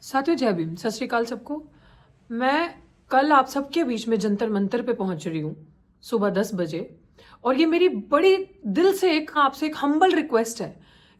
साथियों, जय भीम। सत श्री अकाल सबको। मैं कल आप सबके बीच में जंतर मंतर पे पहुंच रही हूँ सुबह 10 बजे। और ये मेरी बड़ी दिल से आपसे एक हम्बल रिक्वेस्ट है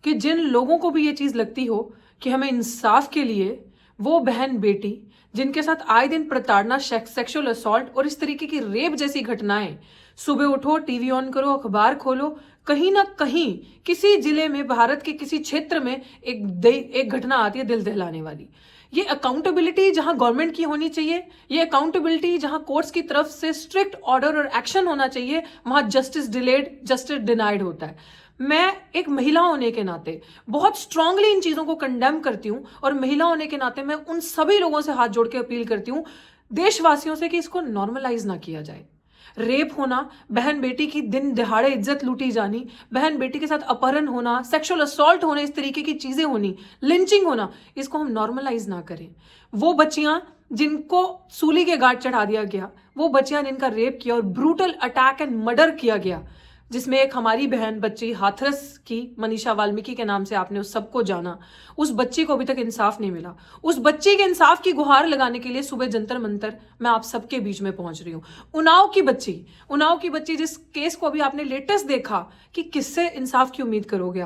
कि जिन लोगों को भी ये चीज़ लगती हो कि हमें इंसाफ के लिए वो बहन बेटी जिनके साथ आए दिन प्रताड़ना, सेक्सुअल असॉल्ट और इस तरीके की रेप जैसी घटनाएं, सुबह उठो, टीवी ऑन करो, अखबार खोलो, कहीं ना कहीं किसी जिले में, भारत के किसी क्षेत्र में एक घटना आती है दिल दहलाने वाली। ये अकाउंटेबिलिटी जहां गवर्नमेंट की होनी चाहिए, ये अकाउंटेबिलिटी जहां कोर्ट्स की तरफ से स्ट्रिक्ट ऑर्डर और एक्शन होना चाहिए, वहां जस्टिस डिलेड, जस्टिस डिनाइड होता है। मैं एक महिला होने के नाते बहुत स्ट्रांगली इन चीजों को कंडेम करती हूं और महिला होने के नाते मैं उन सभी लोगों से हाथ जोड़ के अपील करती हूं, देशवासियों से, कि इसको नॉर्मलाइज ना किया जाए। रेप होना, बहन बेटी की दिन दिहाड़े इज्जत लूटी जानी, बहन बेटी के साथ अपहरण होना, सेक्सुअल असॉल्ट होने, इस तरीके की चीजें होनी, लिंचिंग होना, इसको हम नॉर्मलाइज ना करें। वो बच्चियां जिनको सूली के घाट चढ़ा दिया गया, वो बच्चियां जिनका रेप किया और ब्रूटल अटैक एंड मर्डर किया गया, जिसमें एक हमारी बहन बच्ची हाथरस की, मनीषा वाल्मीकि के नाम से आपने उस सबको जाना, उस बच्ची को अभी तक इंसाफ नहीं मिला। उस बच्ची के इंसाफ की गुहार लगाने के लिए सुबह जंतर मंतर मैं आप सबके बीच में पहुंच रही हूं। उनाव की बच्ची जिस केस को अभी आपने लेटेस्ट देखा, कि किससे इंसाफ की उम्मीद करोगे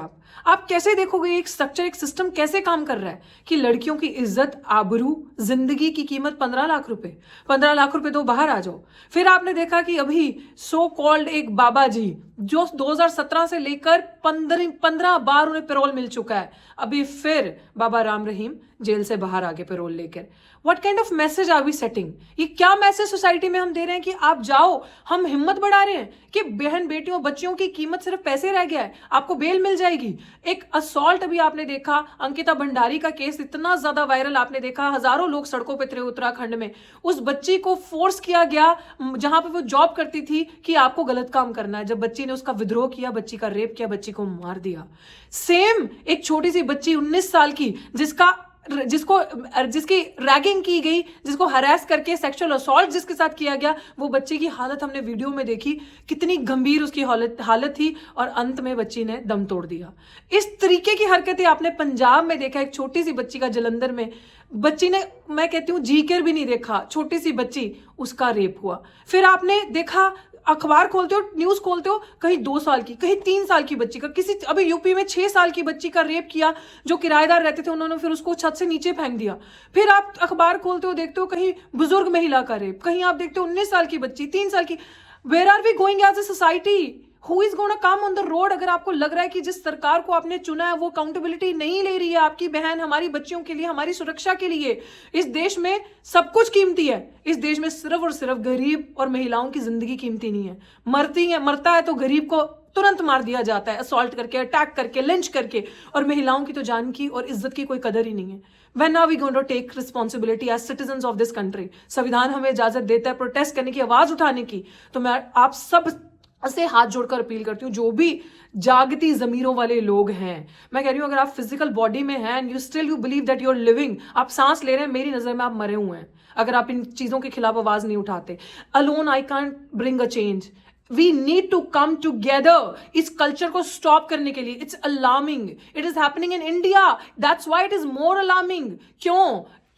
आप कैसे देखोगे एक स्ट्रक्चर, एक सिस्टम कैसे काम कर रहा है कि लड़कियों की इज्जत, आबरू, जिंदगी की कीमत 15 लाख रुपए, 15 लाख रुपए दो, बाहर आ जाओ। फिर आपने देखा कि अभी सो कॉल्ड एक बाबा जी जो 2017 से लेकर 15 बार उन्हें पैरोल मिल चुका है, अभी फिर बाबा राम रहीम जेल से बाहर आगे पैरोल लेकर। What kind of message are we setting? ये क्या मैसेज सोसाइटी में हम दे रहे हैं कि आप जाओ, हम हिम्मत बढ़ा रहे हैं कि बहन बेटियों बच्चियों की कीमत सिर्फ पैसे रह गया है, आपको बेल मिल जाएगी। एक असॉल्ट अभी आपने देखा, अंकिता भंडारी का केस इतना ज्यादा वायरल आपने देखा, हजारों लोग सड़कों पे थे उत्तराखंड में। उस बच्ची को फोर्स किया गया जहां पे वो जॉब करती थी कि आपको गलत काम करना है। जब बच्ची ने उसका विद्रोह किया, बच्ची का रेप किया, बच्ची को मार दिया। सेम एक छोटी सी बच्ची 19 साल की जिसकी रैगिंग की गई, जिसको हरास करके सेक्सुअल असॉल्ट जिसके साथ किया गया, वो बच्चे की हालत हमने वीडियो में देखी, कितनी गंभीर उसकी हालत थी और अंत में बच्ची ने दम तोड़ दिया। इस तरीके की हरकतें आपने पंजाब में देखा, एक छोटी सी बच्ची का जलंधर में, बच्ची ने, मैं कहती हूं, जी कर भी नहीं देखा, छोटी सी बच्ची, उसका रेप हुआ। फिर आपने देखा, अखबार खोलते हो, न्यूज खोलते हो, कहीं 2 साल की, कहीं 3 साल की बच्ची का, किसी अभी यूपी में 6 साल की बच्ची का रेप किया, जो किराएदार रहते थे उन्होंने फिर उसको छत से नीचे फेंक दिया। फिर आप अखबार खोलते हो, देखते हो कहीं बुजुर्ग महिला का रेप, कहीं आप देखते हो 19 साल की बच्ची, 3 साल की। Where are we going as a society? Who is gonna come on the road? अगर आपको लग रहा है कि जिस सरकार को आपने चुना है वो अकाउंटेबिलिटी नहीं ले रही है आपकी बहन, हमारी बच्चियों के लिए, हमारी सुरक्षा के लिए, इस देश में सब कुछ कीमती है। इस देश में सिर्फ और सिर्फ गरीब और महिलाओं की जिंदगी कीमती नहीं है। मरता है तो गरीब को तुरंत मार दिया जाता है, असॉल्ट करके, अटैक करके, लिंच करके, और महिलाओं की तो जान की और इज्जत की कोई कदर ही नहीं है। When are we going to take responsibility as citizens of this country? संविधान हमें इजाजत देता है प्रोटेस्ट करने की, आवाज उठाने की। तो मैं आप सब से हाथ जोड़कर अपील करती हूँ, जो भी जागती जमीरों वाले लोग हैं, मैं कह रही हूँ, अगर आप फिजिकल बॉडी में हैं and you believe that you are living, आप सांस ले रहे हैं, मेरी नजर में आप मरे हुए हैं अगर आप इन चीजों के खिलाफ आवाज नहीं उठाते। Alone I can't bring a change, we need to come together इस कल्चर को स्टॉप करने के लिए। It's alarming, it is happening in India, that's why it is more alarming.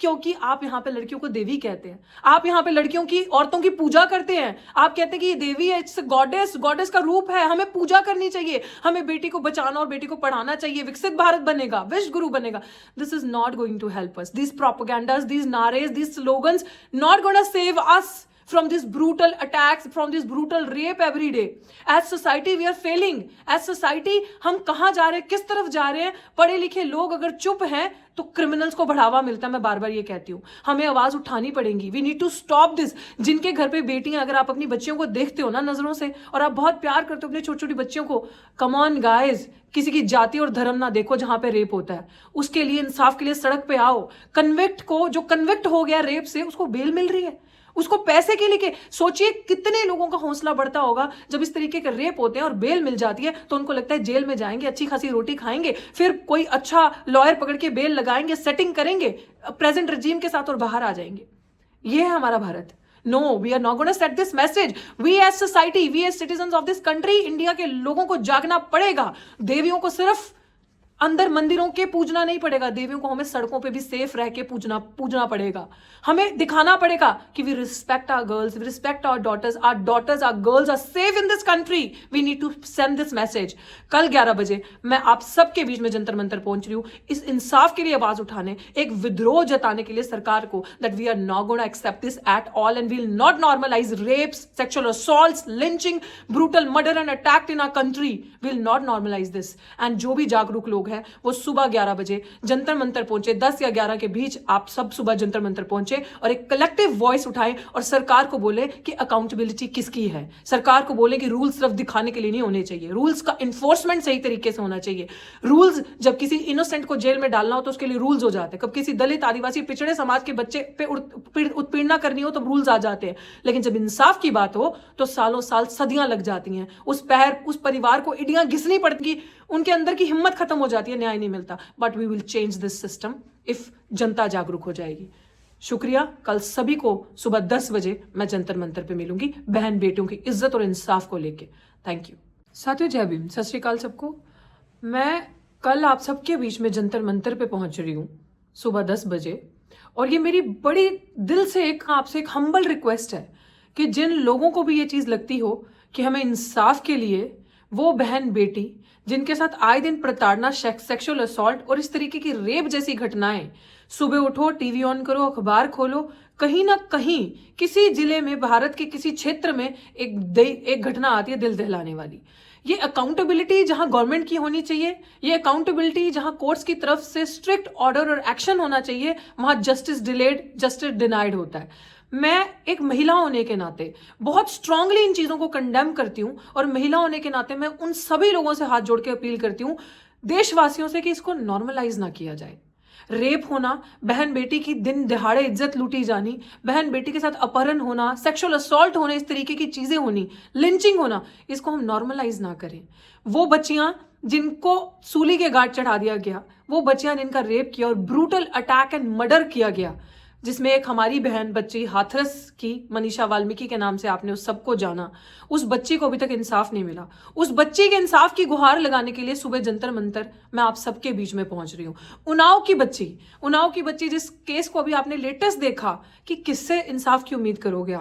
क्योंकि आप यहाँ पे लड़कियों को देवी कहते हैं, आप यहाँ पे लड़कियों की, औरतों की पूजा करते हैं। आप कहते हैं कि ये देवी है, इट्स गॉडेस का रूप है, हमें पूजा करनी चाहिए, हमें बेटी को बचाना और बेटी को पढ़ाना चाहिए, विकसित भारत बनेगा, विश्व गुरु बनेगा। This is not going to help us. These propagandas, these नारेज, these slogans not gonna save us from these brutal attacks, from this brutal rape every day. As society we are failing. As society हम कहाँ जा रहे हैं, किस तरफ जा रहे हैं? पढ़े लिखे लोग अगर चुप हैं तो क्रिमिनल्स को बढ़ावा मिलता है। मैं बार बार ये कहती हूँ, हमें आवाज उठानी पड़ेगी। We need to stop this. जिनके घर पे बेटियां, अगर आप अपनी बच्चियों को देखते हो ना नजरों से, और आप बहुत प्यार करते हो अपने छोटी छोटी बच्चियों को, कम ऑन गाइज, किसी की जाति और धर्म ना देखो जहां पे रेप होता है, उसके लिए, इंसाफ के लिए सड़क पे आओ। कन्विक्ट को, जो कन्विक्ट हो गया रेप से, उसको बेल मिल रही है, उसको पैसे के लिए। सोचिए कितने लोगों का हौसला बढ़ता होगा जब इस तरीके के रेप होते हैं और बेल मिल जाती है, तो उनको लगता है जेल में जाएंगे, अच्छी खासी रोटी खाएंगे, फिर कोई अच्छा लॉयर पकड़ के बेल लगाएंगे, सेटिंग करेंगे प्रेजेंट रजीम के साथ और बाहर आ जाएंगे। ये है हमारा Bharat. No, we are not gonna set this message. We as society, we as citizen of this country, India के लोगों को जागना पड़ेगा। देवियों को सिर्फ अंदर मंदिरों के पूजना नहीं पड़ेगा, देवियों को हमें सड़कों पे भी सेफ रह के पूजना पड़ेगा। हमें दिखाना पड़ेगा कि we respect our girls, we respect our daughters, our girls are safe in this country. We need to send this message. कल 11 बजे मैं आप सबके बीच में जंतर मंतर पहुंच रही हूं, इस इंसाफ के लिए आवाज उठाने, एक विद्रोह जताने के लिए सरकार को, that we are not gonna accept this at all and we will not normalise rapes, sexual assaults, lynching, brutal murder and attack in our country. We will not normalise this. And जो भी जागरूक लोग है वो सुबह 11 बजे जंतर मंतर पहुंचे, 10 या 11 के बीच आप सब सुबह जंतर मंतर पहुंचे और एक कलेक्टिव वॉइस उठाएं और सरकार को बोले कि अकाउंटेबिलिटी किसकी है। सरकार को बोले कि रूल्स सिर्फ दिखाने के लिए नहीं होने चाहिए, रूल्स का इन्फोर्समेंट सही तरीके से होना चाहिए। रूल्स जब किसी इनोसेंट को जेल में डालना हो तो उसके लिए रूल्स हो जाते हैं, कब किसी दलित आदिवासी पिछड़े समाज के बच्चे पे उत्पीड़ना करनी हो तो रूल्स आ जाते हैं। लेकिन जब इंसाफ की बात हो तो सालों साल सदियां लग जाती हैं, उस परिवार को इडियां घिसनी पड़ती, उनके अंदर की हिम्मत खत्म हो जाती है, न्याय नहीं मिलता। But we will change this system if जनता जागरूक हो जाएगी। शुक्रिया। कल सभी को सुबह 10 बजे मैं जंतर मंतर पे मिलूंगी, बहन बेटियों की इज्जत और इंसाफ को लेके। थैंक यू साथियों, जय भीम, सत श्री अकाल सबको। मैं कल आप सबके बीच में जंतर मंतर पे पहुंच रही हूँ सुबह 10 बजे, और ये मेरी बड़ी दिल से आपसे एक हम्बल रिक्वेस्ट है कि जिन लोगों को भी ये चीज लगती हो कि हमें इंसाफ के लिए वो बहन बेटी जिनके साथ आए दिन प्रताड़ना, सेक्सुअल असॉल्ट और इस तरीके की रेप जैसी घटनाएं, सुबह उठो, टीवी ऑन करो, अखबार खोलो, कहीं ना कहीं किसी जिले में, भारत के किसी क्षेत्र में एक घटना आती है दिल दहलाने वाली। ये अकाउंटेबिलिटी जहां गवर्नमेंट की होनी चाहिए, ये अकाउंटेबिलिटी जहां कोर्ट्स की तरफ से स्ट्रिक्ट ऑर्डर और एक्शन होना चाहिए, वहां जस्टिस डिलेड, जस्टिस डिनाइड होता है। मैं एक महिला होने के नाते बहुत स्ट्रांगली इन चीजों को कंडेम करती हूं, और महिला होने के नाते मैं उन सभी लोगों से हाथ जोड़ के अपील करती हूं, देशवासियों से, कि इसको नॉर्मलाइज ना किया जाए। रेप होना, बहन बेटी की दिन दिहाड़े इज्जत लूटी जानी, बहन बेटी के साथ अपहरण होना, सेक्सुअल असॉल्ट होने, इस तरीके की चीजें होनी, लिंचिंग होना, इसको हम नॉर्मलाइज ना करें। वो बच्चियां जिनको सूली के घाट चढ़ा दिया गया, वो बच्चियां जिनका रेप किया और ब्रूटल अटैक एंड मर्डर किया गया, जिसमें एक हमारी बहन बच्ची हाथरस की, मनीषा वाल्मीकि के नाम से आपने उस सबको जाना, उस बच्ची को अभी तक इंसाफ नहीं मिला। उस बच्ची के इंसाफ की गुहार लगाने के लिए सुबह जंतर मंतर मैं आप सबके बीच में पहुंच रही हूं। उन्नाव की बच्ची जिस केस को अभी आपने लेटेस्ट देखा, कि किससे इंसाफ की उम्मीद करोगे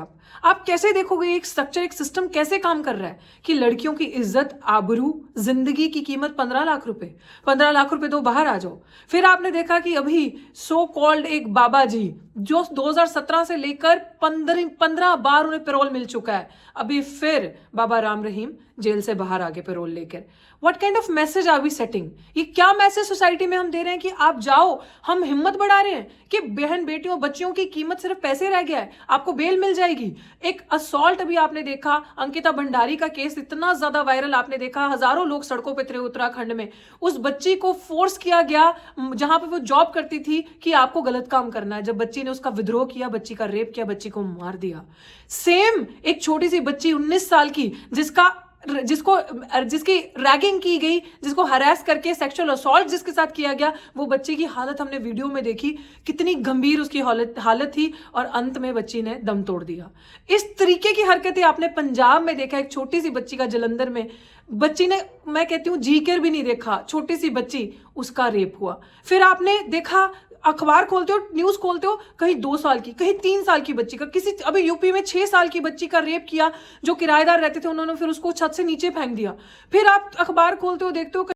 आप कैसे देखोगे एक स्ट्रक्चर, एक सिस्टम कैसे काम कर रहा है कि लड़कियों की इज्जत, आबरू, जिंदगी की कीमत 15 लाख रुपए, 15 लाख रुपए दो, बाहर आ जाओ। फिर आपने देखा कि अभी सो कॉल्ड एक बाबा जी, जो 2017 से लेकर 15 बार उन्हें पैरोल मिल चुका है, अभी फिर बाबा राम रहीम जेल से बाहर आके पैरोल लेकर। What kind of message are we setting? ये क्या मैसेज सोसाइटी में हम दे रहे हैं कि आप जाओ, हम हिम्मत बढ़ा रहे हैं कि बहन बेटियों बच्चियों की कीमत सिर्फ पैसे रह गया है, आपको बेल मिल जाएगी। एक असॉल्ट अभी आपने देखा, अंकिता भंडारी का केस इतना ज्यादा वायरल आपने देखा, हजारों लोग सड़कों पे थे उत्तराखंड में। उस बच्ची को फोर्स किया गया जहां पे वो जॉब करती थी कि आपको गलत काम करना है। जब बच्ची ने उसका विद्रोह किया, बच्ची का रेप किया, बच्ची को मार दिया। सेम एक छोटी सी बच्ची 19 साल की जिसकी रैगिंग की गई, जिसको हरास करके सेक्सुअल असॉल्ट जिसके साथ किया गया, वो बच्ची की हालत हमने वीडियो में देखी, कितनी गंभीर उसकी हालत थी, और अंत में बच्ची ने दम तोड़ दिया। इस तरीके की हरकतें आपने पंजाब में देखा, एक छोटी सी बच्ची का जलंधर में, बच्ची ने, मैं कहती हूं, जीकर भी नहीं देखा, छोटी सी बच्ची, उसका रेप हुआ। फिर आपने देखा, अखबार खोलते हो, न्यूज खोलते हो, कहीं 2 साल की, कहीं 3 साल की बच्ची का, किसी अभी यूपी में 6 साल की बच्ची का रेप किया, जो किराएदार रहते थे, उन्होंने फिर उसको छत से नीचे फेंक दिया। फिर आप अखबार खोलते हो, देखते हो